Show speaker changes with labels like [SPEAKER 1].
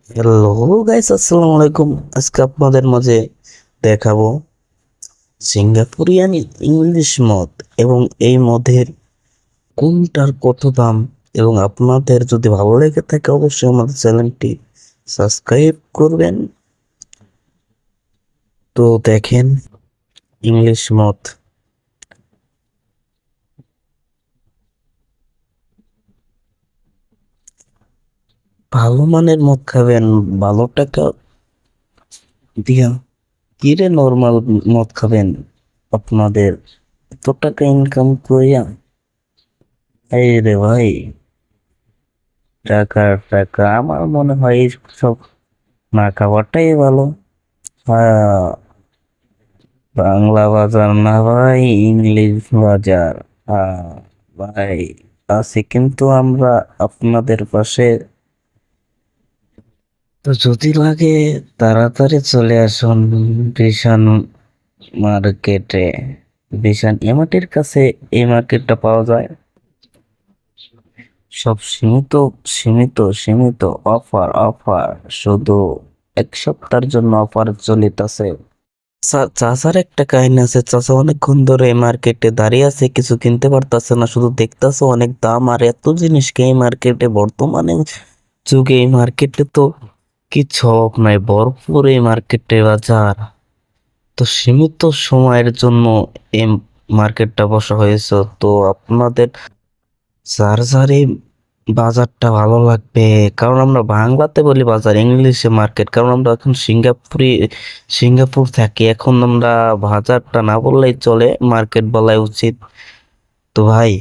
[SPEAKER 1] Hello guys, আসসালামু আলাইকুম। আজকে আপনাদের মাঝে দেখাবো সিঙ্গাপুরিয়ান ইংলিশ মদ এবং এই মদের কোনটার কত দাম। এবং আপনাদের যদি ভালো লেগে থাকে অবশ্যই আমাদের চ্যানেলটি সাবস্ক্রাইব করবেন। তো দেখেন, ইংলিশ মদ ভালো মানের মদ খাবেন ভালো টাকা দিয়া, কিরে নর্মাল মদ খাবেন আপনাদের এত টাকা ইনকাম করিয়া? এই রে ভাই, টাকা টাকা আমার মনে হয় এই সব না খাওয়াটাই ভালো। হ্যাঁ, বাংলা বাজার না ভাই, ইংলিশ বাজার। হ্যাঁ ভাই, আছি কিন্তু আমরা আপনাদের পাশে। তো যদি লাগে তাড়াতাড়ি চলে আসুন বিশান মার্কেটে। বিশান এমাটির কাছে এই মার্কেটটা পাওয়া যায়। সব সীমিত সীমিত সীমিত অফার অফার, শুধু এক সপ্তাহের জন্য অফার চলিতেছে। চাচার একটা কাহিনী আছে। চাচা অনেকক্ষণ ধরে মার্কেটে দাঁড়িয়ে আছে, কিছু কিনতে পারতাছে না, শুধু দেখতাছে অনেক দাম আর এত জিনিস কে এই মার্কেটে। বর্তমানে যুগে এই মার্কেটে তো কিছু অভাব নাই, ভরপুর এই মার্কেটে বাজার। তো সীমিত সময়ের জন্য এই মার্কেটটা বসা হয়েছে। তো আপনাদের যার যার এই বাজারটা ভালো লাগবে, কারণ আমরা বাংলাতে বলি বাজার, ইংলিশে মার্কেট, কারণ আমরা এখন সিঙ্গাপুর থাকি। এখন আমরা বাজারটা না বললেই চলে, মার্কেট বলাই উচিত। তো ভাই,